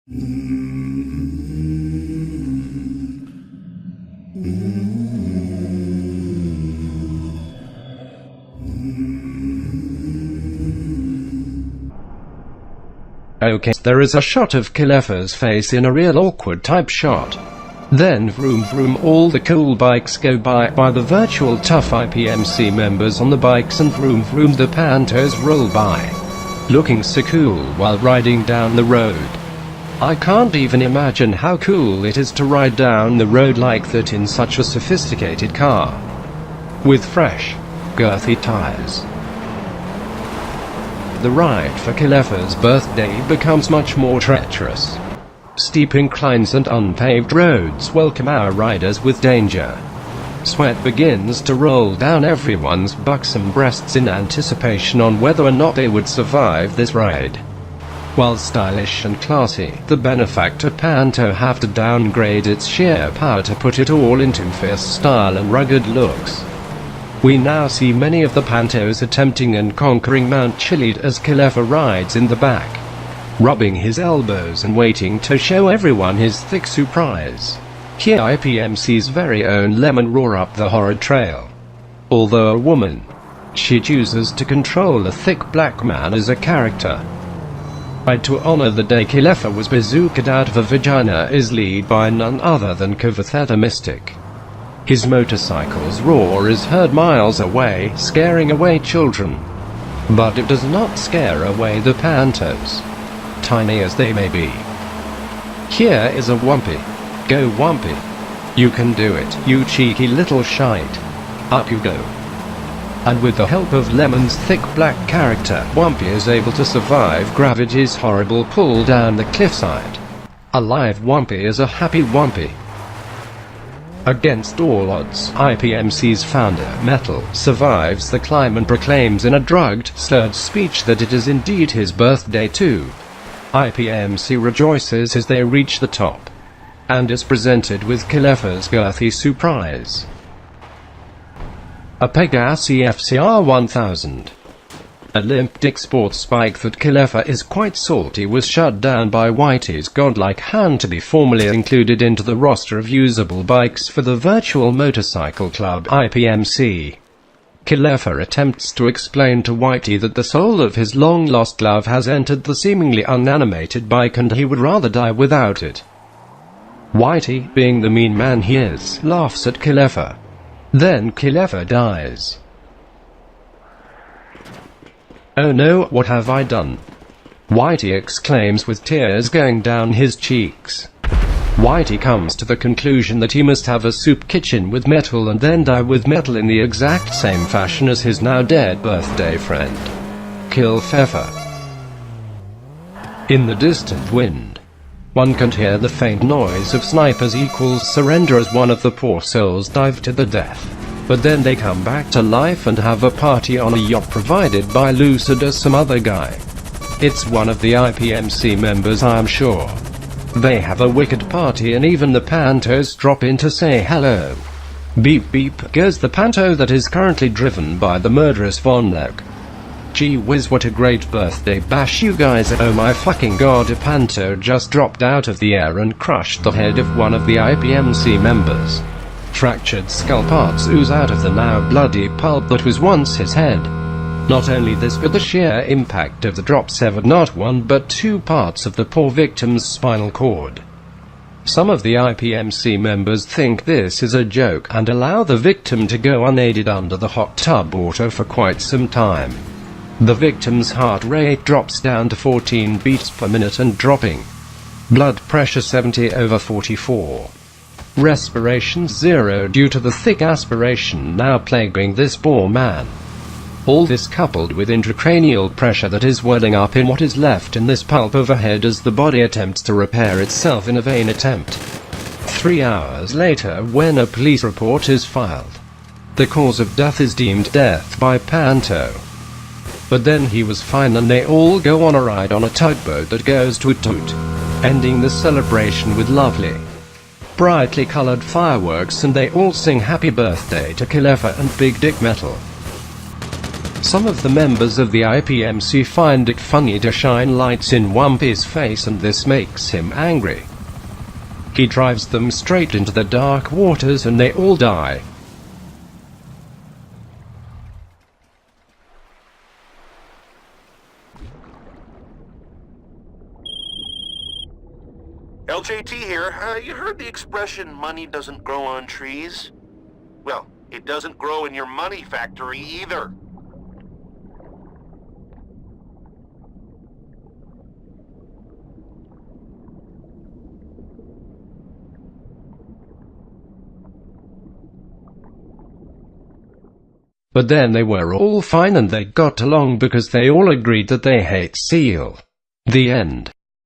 Okay, there is a shot of Kilefa's face in a real awkward type shot. Then vroom vroom, all the cool bikes go by the virtual tough IPMC members on the bikes, and vroom vroom the pantos roll by, looking so cool while riding down the road. I can't even imagine how cool it is to ride down the road like that in such a sophisticated car, with fresh, girthy tires. The ride for Kilefa's birthday becomes much more treacherous. Steep inclines and unpaved roads welcome our riders with danger. Sweat begins to roll down everyone's buxom breasts in anticipation on whether or not they would survive this ride. While stylish and classy, the benefactor Panto have to downgrade its sheer power to put it all into fierce style and rugged looks. We now see many of the Pantos attempting and conquering Mount Chiliad as Kilefa rides in the back, rubbing his elbows and waiting to show everyone his thick surprise. Here IPMC's very own Lemon roar up the horrid trail. Although a woman, she chooses to control a thick black man as a character. Ride to honor the day Kilefa was bazookaed out of a vagina is led by none other than Kilefa Mystic. His motorcycle's roar is heard miles away, scaring away children. But it does not scare away the Pantos, tiny as they may be. Here is a Wumpy. Go Wumpy. You can do it, you cheeky little shite. Up you go. And with the help of Lemon's thick black character, Wumpy is able to survive gravity's horrible pull down the cliffside. A live Wumpy is a happy Wumpy. Against all odds, IPMC's founder, Metal, survives the climb and proclaims in a drugged, slurred speech that it is indeed his birthday too. IPMC rejoices as they reach the top, and is presented with Kilefa's girthy surprise. A Pegassi FCR 1000. A limp dick sports bike that Kilefa is quite salty was shut down by Whitey's godlike hand to be formally included into the roster of usable bikes for the Virtual Motorcycle Club IPMC. Kilefa attempts to explain to Whitey that the soul of his long-lost love has entered the seemingly unanimated bike and he would rather die without it. Whitey, being the mean man he is, laughs at Kilefa. Then Kilefa dies. Oh no, what have I done? Whitey exclaims with tears going down his cheeks. Whitey comes to the conclusion that he must have a soup kitchen with Metal and then die with Metal in the exact same fashion as his now dead birthday friend, Kilefa. In the distant wind, one can hear the faint noise of snipers equals surrender as one of the poor souls dive to the death. But then they come back to life and have a party on a yacht provided by Lucid or some other guy. It's one of the IPMC members, I'm sure. They have a wicked party and even the Pantos drop in to say hello. Beep beep goes the Panto that is currently driven by the murderous Von Leck. Gee whiz, what a great birthday bash you guys. Oh my fucking god, a Panto just dropped out of the air and crushed the head of one of the IPMC members. Fractured skull parts ooze out of the now bloody pulp that was once his head. Not only this, but the sheer impact of the drop severed not one but two parts of the poor victim's spinal cord. Some of the IPMC members think this is a joke and allow the victim to go unaided under the hot tub water for quite some time. The victim's heart rate drops down to 14 beats per minute and dropping. Blood pressure 70/44. Respiration 0 due to the thick aspiration now plaguing this poor man. All this coupled with intracranial pressure that is welling up in what is left in this pulp overhead as the body attempts to repair itself in a vain attempt. 3 hours later, when a police report is filed, the cause of death is deemed death by Panto. But then he was fine and they all go on a ride on a tugboat that goes toot toot, ending the celebration with lovely, brightly colored fireworks, and they all sing happy birthday to Kilefa and Big Dick Metal. Some of the members of the IPMC find it funny to shine lights in Wumpy's face, and this makes him angry. He drives them straight into the dark waters and they all die. LJT here. You heard the expression, money doesn't grow on trees? Well, it doesn't grow in your money factory either. But then they were all fine and they got along because they all agreed that they hate Seal. The end.